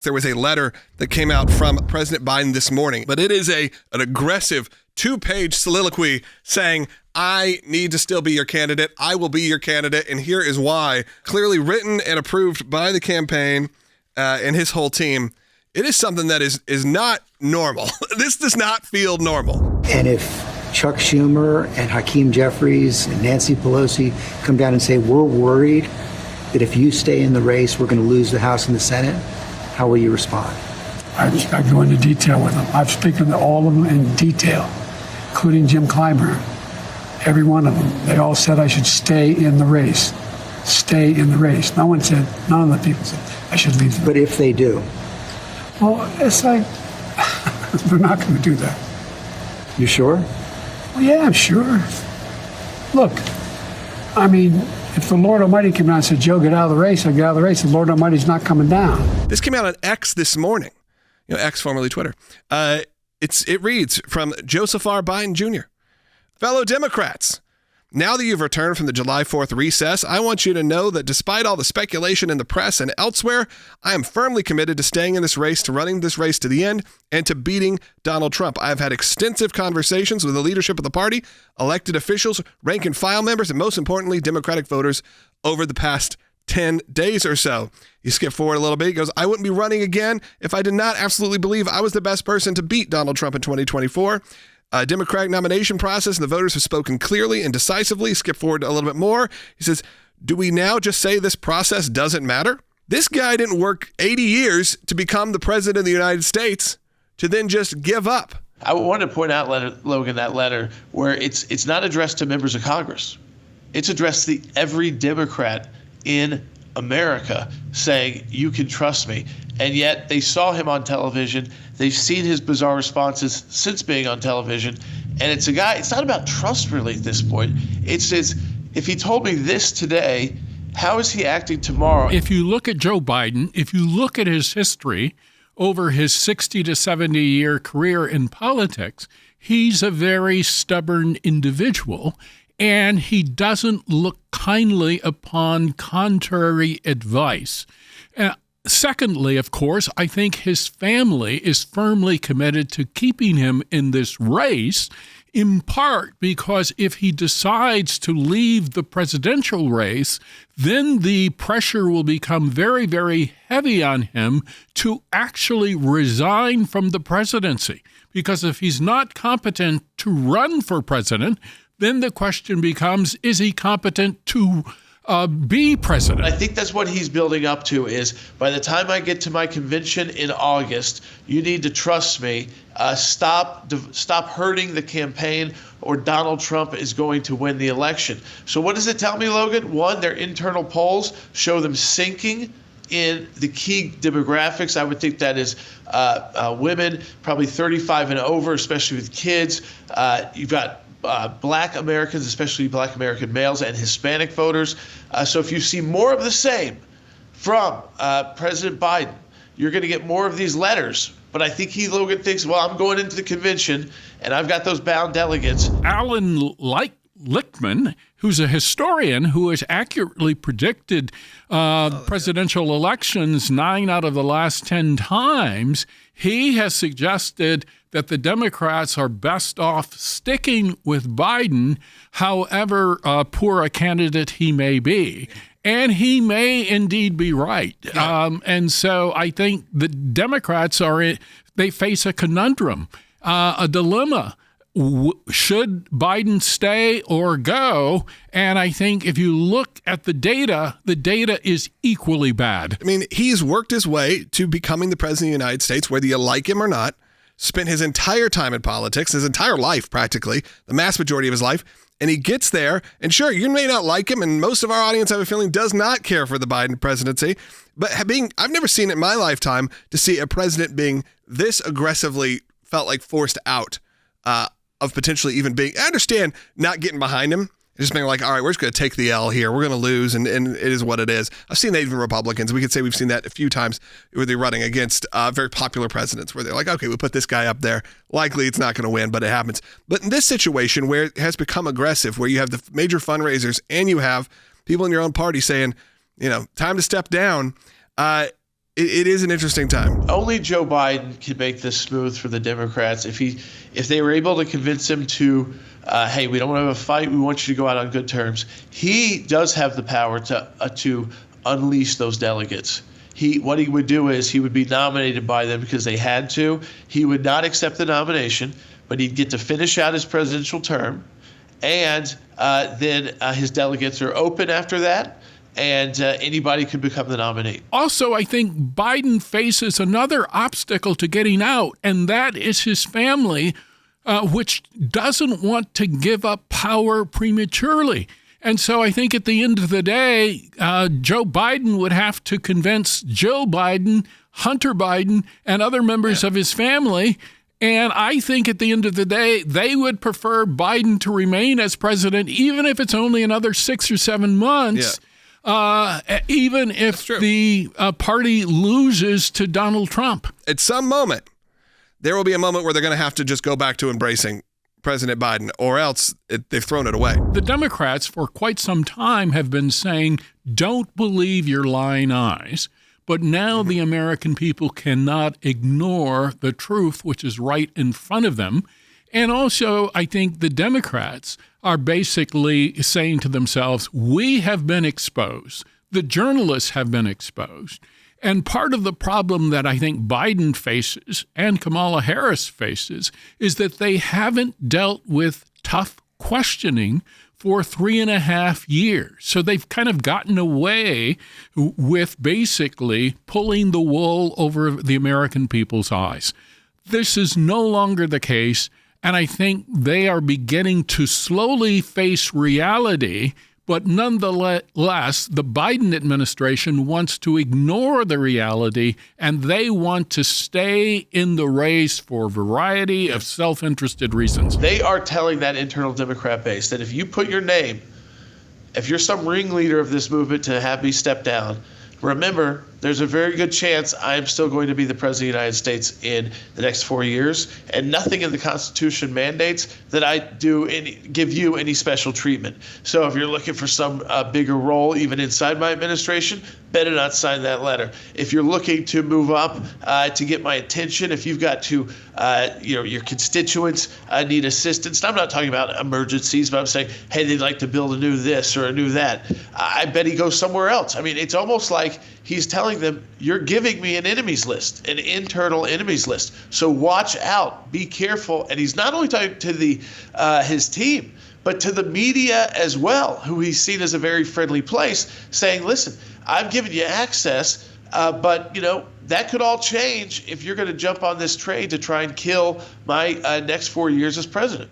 There was a letter that came out from President Biden this morning, but it is an aggressive 2-page soliloquy saying, I need to still be your candidate. I will be your candidate. And here is why. Clearly written and approved by the campaign and his whole team. It is something that is not normal. This does not feel normal. And if Chuck Schumer and Hakeem Jeffries and Nancy Pelosi come down and say, we're worried that if you stay in the race, we're going to lose the House and the Senate, how will you respond? I go into detail with them. I've spoken to all of them in detail, including Jim Clyburn. Every one of them. They all said I should stay in the race. Stay in the race. None of the people said I should leave. But if they do? Well, it's like, they're not going to do that. You sure? Well, yeah, I'm sure. Look, I mean, if the Lord Almighty came down and said, Joe, get out of the race, I get out of the race, the Lord Almighty's not coming down. This came out on X this morning. X, formerly Twitter. It reads from Joseph R. Biden Jr. Fellow Democrats, now that you've returned from the July 4th recess, I want you to know that despite all the speculation in the press and elsewhere, I am firmly committed to staying in this race, to running this race to the end, and to beating Donald Trump. I have had extensive conversations with the leadership of the party, elected officials, rank and file members, and most importantly, Democratic voters over the past 10 days or so. You skip forward a little bit. He goes, I wouldn't be running again if I did not absolutely believe I was the best person to beat Donald Trump in 2024. Democratic nomination process, and the voters have spoken clearly and decisively. Skip forward a little bit more. He says, do we now just say this process doesn't matter? This guy didn't work 80 years to become the president of the United States to then just give up. I want to point out, Logan, that letter where it's not addressed to members of Congress. It's addressed to every Democrat in America saying, you can trust me. And yet they saw him on television. They've seen his bizarre responses since being on television. And it's a guy, it's not about trust really at this point. It says, if he told me this today, how is he acting tomorrow? If you look at Joe Biden, if you look at his history over his 60 to 70-year career in politics, he's a very stubborn individual. And he doesn't look kindly upon contrary advice. Secondly, of course, I think his family is firmly committed to keeping him in this race, in part because if he decides to leave the presidential race, then the pressure will become very, very heavy on him to actually resign from the presidency. Because if he's not competent to run for president, then the question becomes, is he competent to be president? I think that's what he's building up to is, by the time I get to my convention in August, you need to trust me. Stop hurting the campaign, or Donald Trump is going to win the election. So what does it tell me, Logan? One, their internal polls show them sinking in the key demographics. I would think that is women, probably 35 and over, especially with kids. You've got Black Americans, especially Black American males and Hispanic voters. So if you see more of the same from President Biden, you're going to get more of these letters. But I think Logan thinks, well, I'm going into the convention and I've got those bound delegates. Alan Lichtman, who's a historian who has accurately predicted presidential elections 9 out of the last 10 times, he has suggested that the Democrats are best off sticking with Biden, however poor a candidate he may be. And he may indeed be right. Yeah. And so I think the Democrats they face a conundrum, a dilemma. Should Biden stay or go? And I think if you look at the data is equally bad. I mean, he's worked his way to becoming the president of the United States, whether you like him or not, spent his entire time in politics, his entire life practically, the mass majority of his life, and he gets there, and sure, you may not like him, and most of our audience, I have a feeling, does not care for the Biden presidency, but I've never seen it in my lifetime to see a president being this aggressively felt like forced out of potentially even being, I understand not getting behind him, just being like, all right, we're just going to take the L here. We're going to lose, and it is what it is. I've seen that even Republicans. We could say we've seen that a few times where they're running against very popular presidents where they're like, okay, we put this guy up there. Likely it's not going to win, but it happens. But in this situation where it has become aggressive, where you have the major fundraisers and you have people in your own party saying, time to step down, it is an interesting time. Only Joe Biden can make this smooth for the Democrats. If they were able to convince him to, hey, we don't want to have a fight, we want you to go out on good terms. He does have the power to unleash those delegates. What he would do is he would be nominated by them because they had to. He would not accept the nomination, but he'd get to finish out his presidential term, and then his delegates are open after that. And anybody could become the nominee. Also, I think Biden faces another obstacle to getting out, and that is his family, which doesn't want to give up power prematurely. And so I think at the end of the day, Joe Biden would have to convince Joe Biden, Hunter Biden, and other members of his family. And I think at the end of the day, they would prefer Biden to remain as president, even if it's only another 6 or 7 months. Even if the party loses to Donald Trump. At some moment, there will be a moment where they're going to have to just go back to embracing President Biden, or else they've thrown it away. The Democrats for quite some time have been saying, don't believe your lying eyes. But now the American people cannot ignore the truth, which is right in front of them. And also, I think the Democrats are basically saying to themselves, we have been exposed. The journalists have been exposed. And part of the problem that I think Biden faces and Kamala Harris faces is that they haven't dealt with tough questioning for 3.5 years. So they've kind of gotten away with basically pulling the wool over the American people's eyes. This is no longer the case. And I think they are beginning to slowly face reality, but nonetheless, the Biden administration wants to ignore the reality, and they want to stay in the race for a variety of self-interested reasons. They are telling that internal Democrat base that if you put your name, if you're some ringleader of this movement to have me step down, remember, there's a very good chance I'm still going to be the president of the United States in the next 4 years, and nothing in the Constitution mandates that I give you any special treatment. So if you're looking for some bigger role, even inside my administration, better not sign that letter. If you're looking to move up to get my attention, if you've got to, your constituents need assistance, and I'm not talking about emergencies, but I'm saying, hey, they'd like to build a new this or a new that, I bet he goes somewhere else. I mean, it's almost like he's telling them, you're giving me an enemies list, an internal enemies list. So watch out, be careful. And he's not only talking to his team, but to the media as well, who he's seen as a very friendly place, saying, listen, I've given you access, but that could all change if you're going to jump on this train to try and kill my next 4 years as president.